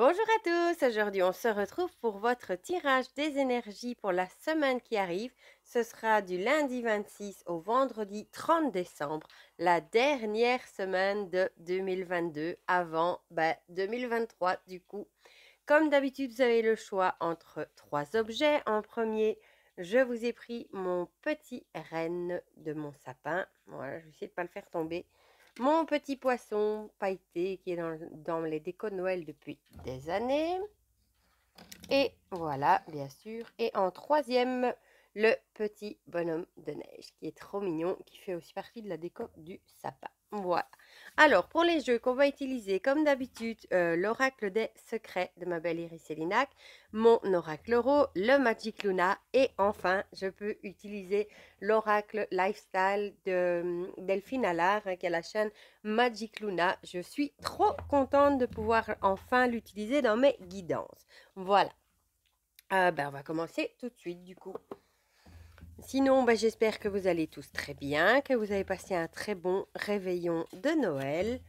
Bonjour à tous, aujourd'hui on se retrouve pour votre tirage des énergies pour la semaine qui arrive. Ce sera du lundi 26 au vendredi 30 décembre, la dernière semaine de 2022 avant 2023 du coup. Comme d'habitude, vous avez le choix entre trois objets. En premier, je vous ai pris mon petit renne de mon sapin. Voilà, je vais essayer de ne pas le faire tomber. Mon petit poisson pailleté qui est dans les décos de Noël depuis des années. Et voilà, bien sûr. Et en troisième, le petit bonhomme de neige qui est trop mignon, qui fait aussi partie de la déco du sapin. Voilà. Alors, pour les jeux qu'on va utiliser, comme d'habitude, l'oracle des secrets de ma belle Iris Célinac, mon oracle euro, le Magic Luna, et enfin, je peux utiliser l'oracle lifestyle de Delphine Allard, qui a la chaîne Magic Luna. Je suis trop contente de pouvoir enfin l'utiliser dans mes guidances. Voilà. On va commencer tout de suite du coup. Sinon, j'espère que vous allez tous très bien, que vous avez passé un très bon réveillon de Noël,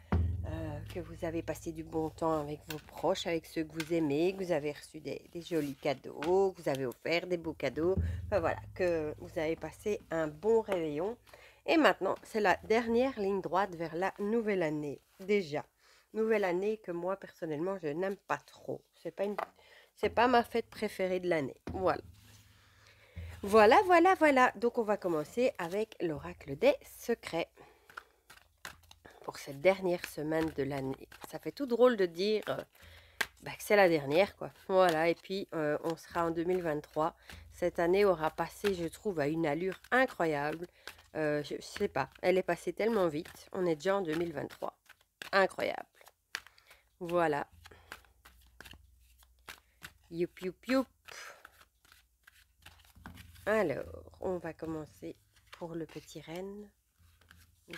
que vous avez passé du bon temps avec vos proches, avec ceux que vous aimez, que vous avez reçu des jolis cadeaux, que vous avez offert des beaux cadeaux. Enfin voilà, que vous avez passé un bon réveillon. Et maintenant, c'est la dernière ligne droite vers la nouvelle année. Déjà, nouvelle année que moi, personnellement, je n'aime pas trop. C'est pas ma fête préférée de l'année. Voilà. Voilà. Donc, on va commencer avec l'oracle des secrets pour cette dernière semaine de l'année. Ça fait tout drôle de dire que c'est la dernière, quoi. Voilà, et puis on sera en 2023. Cette année aura passé, je trouve, à une allure incroyable. Je sais pas, elle est passée tellement vite. On est déjà en 2023. Incroyable. Voilà. Youp. Alors, on va commencer pour le petit renne.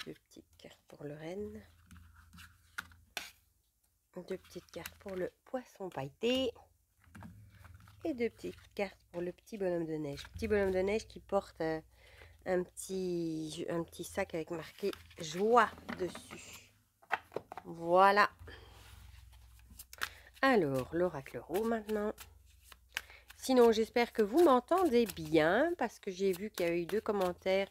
Deux petites cartes pour le renne. Deux petites cartes pour le poisson pailleté. Et deux petites cartes pour le petit bonhomme de neige. Petit bonhomme de neige qui porte un petit sac avec marqué joie dessus. Voilà. Alors, l'oracle roux maintenant. Sinon, j'espère que vous m'entendez bien parce que j'ai vu qu'il y a eu deux commentaires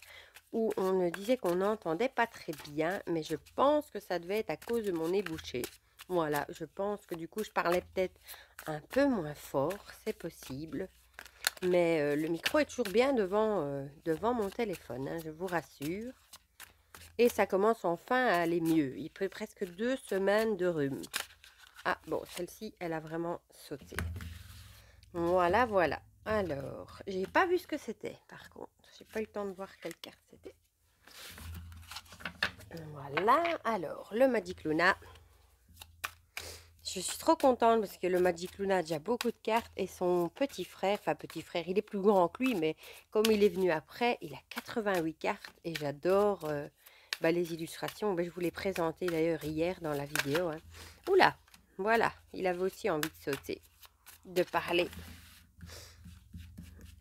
où on me disait qu'on n'entendait pas très bien, mais je pense que ça devait être à cause de mon nez bouché. Voilà, je pense que du coup, je parlais peut-être un peu moins fort, c'est possible. Mais le micro est toujours bien devant mon téléphone, hein, je vous rassure. Et ça commence enfin à aller mieux. Il fait presque 2 semaines de rhume. Ah bon, celle-ci, elle a vraiment sauté. Voilà. Alors, j'ai pas vu ce que c'était, par contre. J'ai pas eu le temps de voir quelle carte c'était. Voilà, alors, le Magic Luna. Je suis trop contente parce que le Magic Luna a déjà beaucoup de cartes et son petit frère, il est plus grand que lui, mais comme il est venu après, il a 88 cartes et j'adore les illustrations. Je vous l'ai présenté d'ailleurs hier dans la vidéo. Hein. Oula, voilà, il avait aussi envie de sauter, de parler.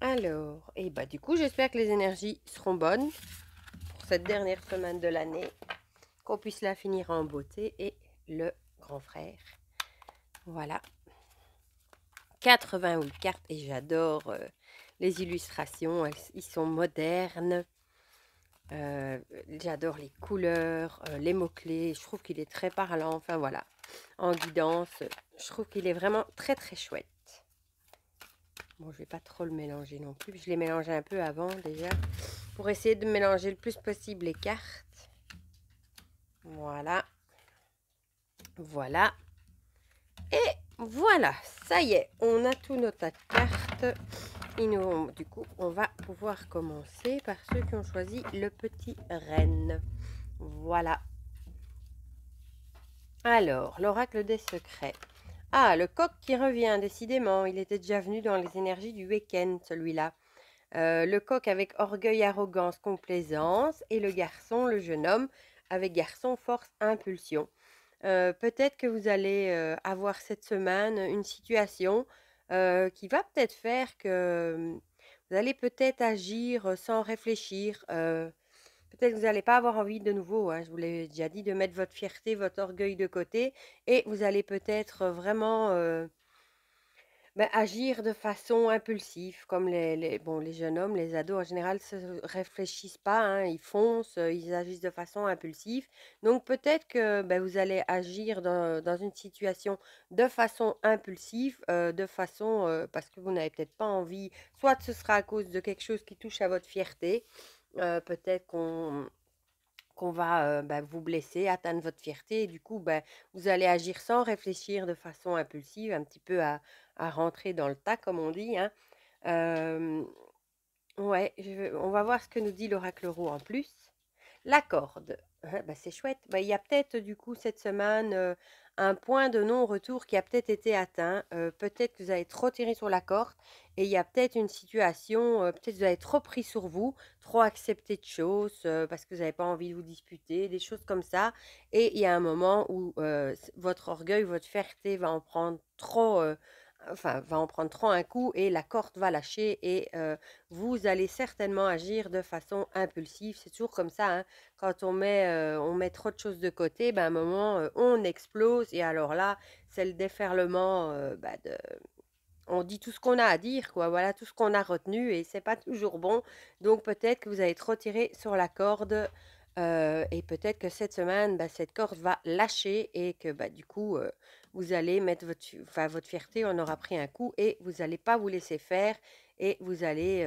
Alors, du coup, j'espère que les énergies seront bonnes pour cette dernière semaine de l'année, qu'on puisse la finir en beauté et le grand frère. Voilà. 88 cartes et j'adore les illustrations, ils sont modernes. J'adore les couleurs, les mots-clés, je trouve qu'il est très parlant, enfin voilà. En guidance, je trouve qu'il est vraiment très très chouette. Bon, je vais pas trop le mélanger non plus, je l'ai mélangé un peu avant déjà, pour essayer de mélanger le plus possible les cartes. Voilà. Et voilà, ça y est, on a tout notre carte. Du coup, on va pouvoir commencer par ceux qui ont choisi le petit renne. Voilà. Alors, l'oracle des secrets. Ah, le coq qui revient, décidément. Il était déjà venu dans les énergies du week-end, celui-là. Le coq avec orgueil, arrogance, complaisance. Et le garçon, le jeune homme, avec garçon, force, impulsion. Peut-être que vous allez avoir cette semaine une situation qui va peut-être faire que vous allez peut-être agir sans réfléchir. Peut-être que vous n'allez pas avoir envie de nouveau, hein, je vous l'ai déjà dit, de mettre votre fierté, votre orgueil de côté et vous allez peut-être vraiment agir de façon impulsive, comme bon, les jeunes hommes, les ados en général se réfléchissent pas, hein, ils foncent, ils agissent de façon impulsive. Donc peut-être que vous allez agir dans une situation de façon impulsive, de façon parce que vous n'avez peut-être pas envie, soit ce sera à cause de quelque chose qui touche à votre fierté, peut-être qu'on va vous blesser, atteindre votre fierté. Et du coup, vous allez agir sans réfléchir de façon impulsive, un petit peu à rentrer dans le tas, comme on dit, hein. Euh, ouais, on va voir ce que nous dit l'oracle Ro en plus. La corde, hein, c'est chouette. Il y a peut-être du coup cette semaine un point de non-retour qui a peut-être été atteint. Peut-être que vous avez trop tiré sur la corde et il y a peut-être une situation, peut-être que vous avez trop pris sur vous, trop accepté de choses parce que vous n'avez pas envie de vous disputer, des choses comme ça. Et il y a un moment où votre orgueil, votre fierté va en prendre trop. Va en prendre trop un coup et la corde va lâcher et vous allez certainement agir de façon impulsive. C'est toujours comme ça, hein. Quand on met trop de choses de côté, à un moment, on explose. Et alors là, c'est le déferlement on dit tout ce qu'on a à dire, quoi. Voilà, tout ce qu'on a retenu et c'est pas toujours bon. Donc peut-être que vous avez trop tiré sur la corde et peut-être que cette semaine, cette corde va lâcher et que du coup, vous allez mettre votre fierté, on aura pris un coup et vous n'allez pas vous laisser faire et vous allez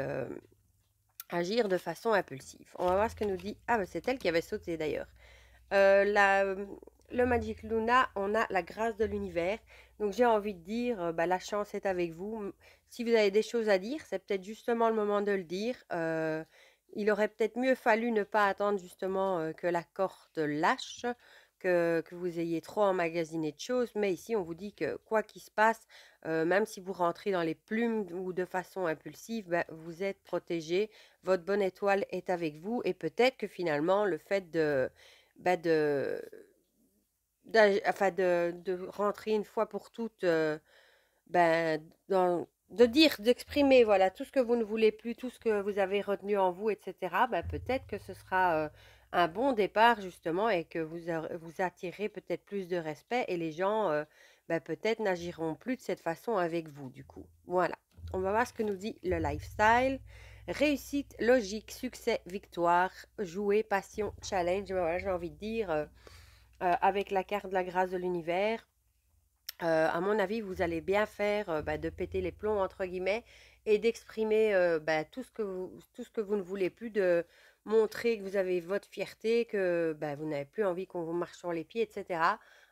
agir de façon impulsive. On va voir ce que nous dit. Ah, c'est elle qui avait sauté d'ailleurs. Le Magic Luna, on a la grâce de l'univers. Donc j'ai envie de dire, la chance est avec vous. Si vous avez des choses à dire, c'est peut-être justement le moment de le dire. Il aurait peut-être mieux fallu ne pas attendre justement que la corde lâche, que vous ayez trop emmagasiné de choses. Mais ici, on vous dit que quoi qu'il se passe, même si vous rentrez dans les plumes ou de façon impulsive, vous êtes protégé. Votre bonne étoile est avec vous. Et peut-être que finalement, le fait bah, de, de rentrer une fois pour toutes de dire, d'exprimer voilà tout ce que vous ne voulez plus, tout ce que vous avez retenu en vous, etc. Peut-être que ce sera un bon départ justement et que vous attirez peut-être plus de respect et les gens peut-être n'agiront plus de cette façon avec vous du coup. Voilà, on va voir ce que nous dit le lifestyle. Réussite, logique, succès, victoire, jouer, passion, challenge. Voilà, j'ai envie de dire avec la carte de la grâce de l'univers. À mon avis, vous allez bien faire de péter les plombs, entre guillemets, et d'exprimer tout ce que vous ne voulez plus, de montrer que vous avez votre fierté, que vous n'avez plus envie qu'on vous marche sur les pieds, etc.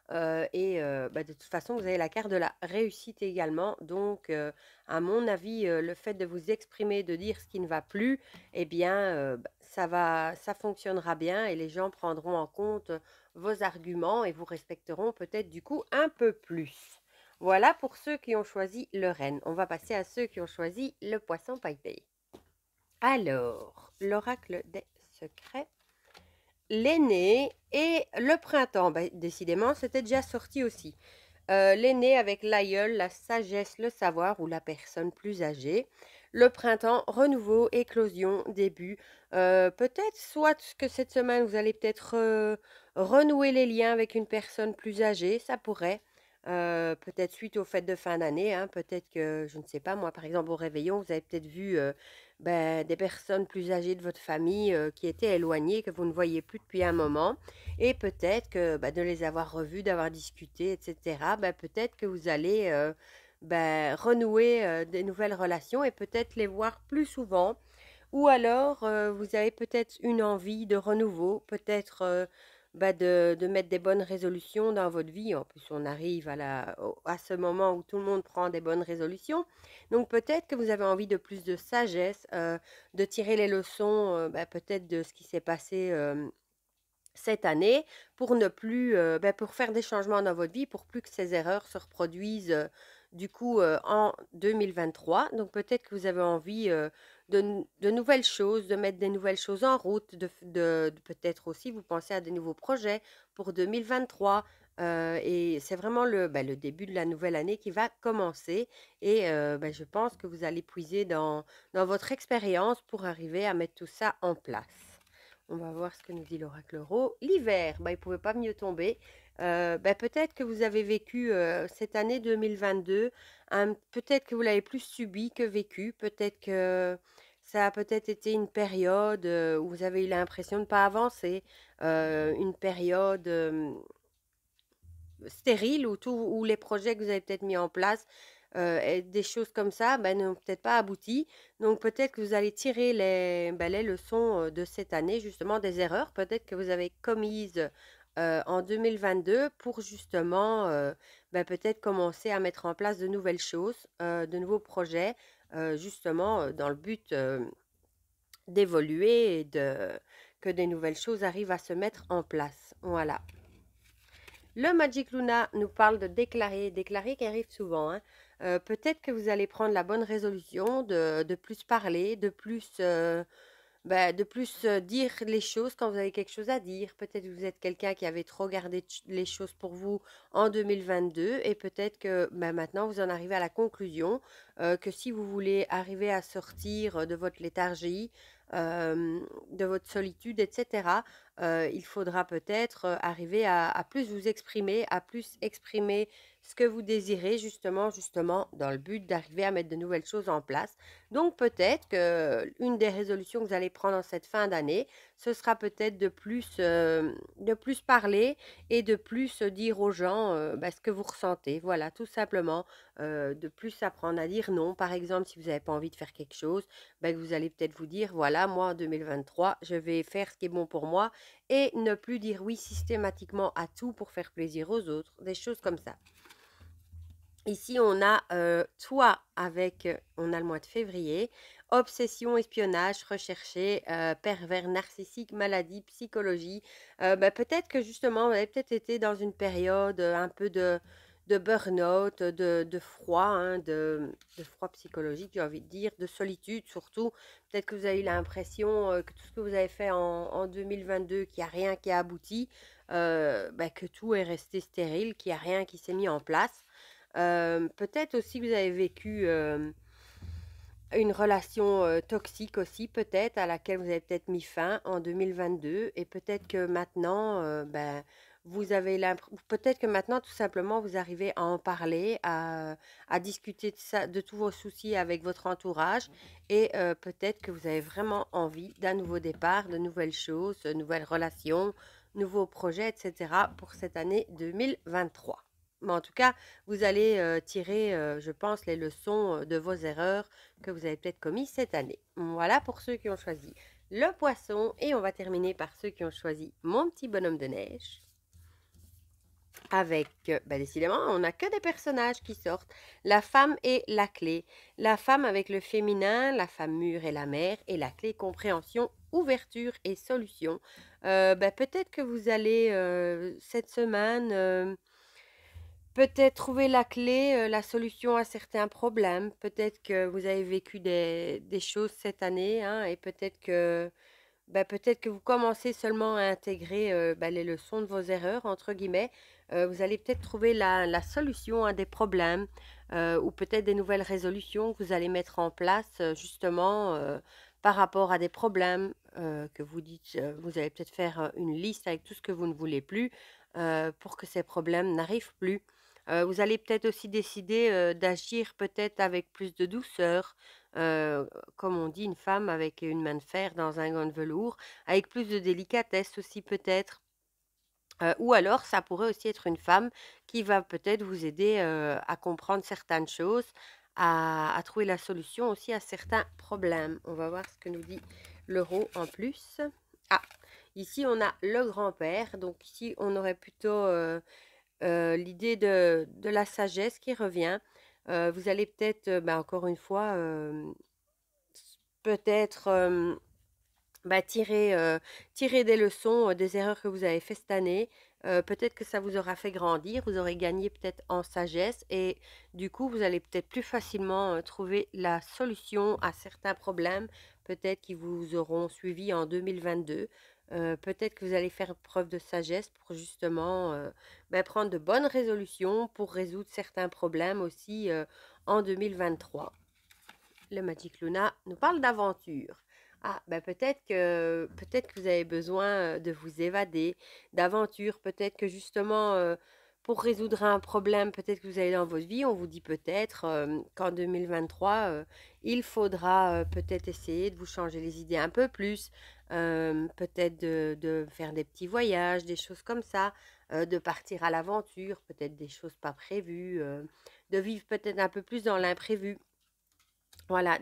De toute façon, vous avez la carte de la réussite également. Donc, à mon avis, le fait de vous exprimer, de dire ce qui ne va plus, eh bien, ça fonctionnera bien et les gens prendront en compte vos arguments et vous respecteront peut-être du coup un peu plus. Voilà pour ceux qui ont choisi le renne. On va passer à ceux qui ont choisi le poisson paille. Alors, l'oracle des secrets, l'aîné et le printemps. Décidément, c'était déjà sorti aussi. L'aîné avec l'aïeul, la sagesse, le savoir ou la personne plus âgée. Le printemps, renouveau, éclosion, début. Peut-être soit que cette semaine, vous allez peut-être renouer les liens avec une personne plus âgée, ça pourrait. Peut-être suite aux fêtes de fin d'année, hein, peut-être que, je ne sais pas, moi par exemple au réveillon, vous avez peut-être vu des personnes plus âgées de votre famille qui étaient éloignées, que vous ne voyez plus depuis un moment. Et peut-être que de les avoir revus, d'avoir discuté, etc., peut-être que vous allez renouer des nouvelles relations et peut-être les voir plus souvent. Ou alors, vous avez peut-être une envie de renouveau, peut-être de mettre des bonnes résolutions dans votre vie. En plus, on arrive à ce moment où tout le monde prend des bonnes résolutions. Donc, peut-être que vous avez envie de plus de sagesse, de tirer les leçons peut-être de ce qui s'est passé cette année pour ne plus, pour faire des changements dans votre vie, pour plus que ces erreurs se reproduisent du coup en 2023. Donc peut-être que vous avez envie de nouvelles choses, de mettre des nouvelles choses en route, peut-être aussi vous pensez à des nouveaux projets pour 2023. Et c'est vraiment le début de la nouvelle année qui va commencer. Et je pense que vous allez puiser dans votre expérience pour arriver à mettre tout ça en place. On va voir ce que nous dit l'oracle Euro. L'hiver, il ne pouvait pas mieux tomber. Peut-être que vous avez vécu cette année 2022, peut-être que vous l'avez plus subi que vécu, peut-être que ça a peut-être été une période où vous avez eu l'impression de ne pas avancer, une période stérile où les projets que vous avez peut-être mis en place et des choses comme ça n'ont peut-être pas abouti. Donc peut-être que vous allez tirer les leçons de cette année, justement des erreurs peut-être que vous avez commises en 2022 pour justement peut-être commencer à mettre en place de nouvelles choses, de nouveaux projets, justement dans le but d'évoluer et que des nouvelles choses arrivent à se mettre en place. Voilà. Le Magic Luna nous parle de déclarer qui arrive souvent, hein. Peut-être que vous allez prendre la bonne résolution de plus parler, de plus dire les choses quand vous avez quelque chose à dire. Peut-être que vous êtes quelqu'un qui avait trop gardé les choses pour vous en 2022 et peut-être que maintenant vous en arrivez à la conclusion que si vous voulez arriver à sortir de votre léthargie, de votre solitude, etc., il faudra peut-être arriver à plus vous exprimer, à plus exprimer ce que vous désirez justement dans le but d'arriver à mettre de nouvelles choses en place. Donc peut-être que une des résolutions que vous allez prendre en cette fin d'année, ce sera peut-être de plus parler et de plus dire aux gens ce que vous ressentez. Voilà, tout simplement, de plus apprendre à dire non. Par exemple, si vous n'avez pas envie de faire quelque chose, vous allez peut-être vous dire, voilà, moi en 2023, je vais faire ce qui est bon pour moi et ne plus dire oui systématiquement à tout pour faire plaisir aux autres, des choses comme ça. Ici, on a toi avec, on a le mois de février, obsession, espionnage, recherché, pervers, narcissique, maladie, psychologie. Peut-être que justement, vous avez peut-être été dans une période un peu de burn-out, de froid, hein, de froid psychologique, j'ai envie de dire, de solitude surtout. Peut-être que vous avez eu l'impression que tout ce que vous avez fait en 2022, qu'il n'y a rien qui a abouti, que tout est resté stérile, qu'il n'y a rien qui s'est mis en place. Peut-être aussi que vous avez vécu une relation toxique aussi, peut-être, à laquelle vous avez peut-être mis fin en 2022. Et peut-être que maintenant, vous avez peut-être que maintenant, tout simplement, vous arrivez à en parler, à discuter de ça, de tous vos soucis avec votre entourage. Et peut-être que vous avez vraiment envie d'un nouveau départ, de nouvelles choses, de nouvelles relations, nouveaux projets, etc. pour cette année 2023. Mais en tout cas, vous allez tirer, je pense, les leçons de vos erreurs que vous avez peut-être commises cette année. Voilà pour ceux qui ont choisi le poisson. Et on va terminer par ceux qui ont choisi mon petit bonhomme de neige. Avec, décidément, on n'a que des personnages qui sortent. La femme et la clé. La femme avec le féminin, la femme mûre et la mère. Et la clé compréhension, ouverture et solution. Peut-être que vous allez, cette semaine... peut-être trouver la clé, la solution à certains problèmes. Peut-être que vous avez vécu des choses cette année, hein, et peut-être que vous commencez seulement à intégrer les leçons de vos erreurs, entre guillemets. Vous allez peut-être trouver la solution à des problèmes ou peut-être des nouvelles résolutions que vous allez mettre en place justement par rapport à des problèmes que vous dites. Vous allez peut-être faire une liste avec tout ce que vous ne voulez plus pour que ces problèmes n'arrivent plus. Vous allez peut-être aussi décider d'agir peut-être avec plus de douceur, comme on dit, une femme avec une main de fer dans un gant de velours, avec plus de délicatesse aussi peut-être. Ou alors, ça pourrait aussi être une femme qui va peut-être vous aider à comprendre certaines choses, à trouver la solution aussi à certains problèmes. On va voir ce que nous dit l'euro en plus. Ah, ici on a le grand-père, donc ici on aurait plutôt l'idée de la sagesse qui revient. Vous allez peut-être, encore une fois, peut-être tirer des leçons des erreurs que vous avez faites cette année. Peut-être que ça vous aura fait grandir, vous aurez gagné peut-être en sagesse et du coup, vous allez peut-être plus facilement trouver la solution à certains problèmes, peut-être qui vous auront suivi en 2022. Peut-être que vous allez faire preuve de sagesse pour justement prendre de bonnes résolutions pour résoudre certains problèmes aussi en 2023. Le Magic Luna nous parle d'aventure. Ah, ben peut-être que vous avez besoin de vous évader, d'aventure. Peut-être que justement, pour résoudre un problème, peut-être que vous avez dans votre vie, on vous dit peut-être qu'en 2023, il faudra peut-être essayer de vous changer les idées un peu plus, peut-être de faire des petits voyages, des choses comme ça, de partir à l'aventure, peut-être des choses pas prévues, de vivre peut-être un peu plus dans l'imprévu. Voilà,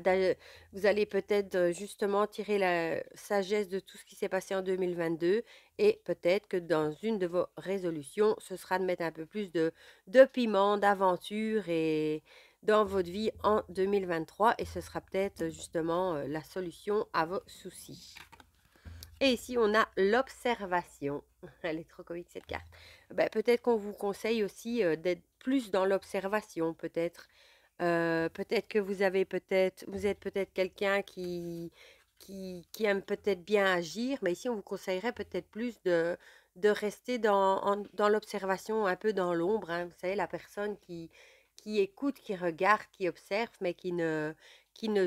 vous allez peut-être justement tirer la sagesse de tout ce qui s'est passé en 2022 et peut-être que dans une de vos résolutions, ce sera de mettre un peu plus de piment, d'aventure et dans votre vie en 2023 et ce sera peut-être justement la solution à vos soucis. Et ici, on a l'observation. Elle est trop comique cette carte. Ben, peut-être qu'on vous conseille aussi d'être plus dans l'observation, peut-être. Peut-être que vous êtes peut-être quelqu'un qui aime peut-être bien agir, mais ici on vous conseillerait peut-être plus de rester dans l'observation, un peu dans l'ombre, hein. Vous savez, la personne qui écoute, qui regarde, qui observe, mais qui ne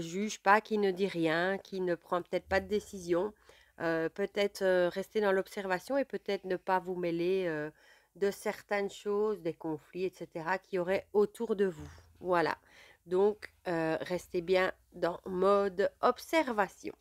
juge pas, qui ne dit rien, qui ne prend peut-être pas de décision. Peut-être rester dans l'observation et peut-être ne pas vous mêler de certaines choses, des conflits, etc., qui auraient autour de vous. Voilà. Donc, restez bien dans mode observation.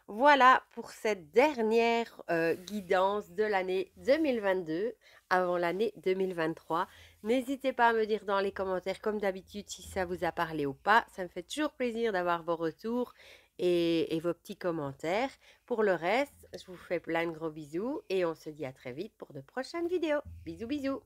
Voilà pour cette dernière guidance de l'année 2022 avant l'année 2023. N'hésitez pas à me dire dans les commentaires comme d'habitude si ça vous a parlé ou pas. Ça me fait toujours plaisir d'avoir vos retours et vos petits commentaires. Pour le reste, je vous fais plein de gros bisous et on se dit à très vite pour de prochaines vidéos. Bisous bisous.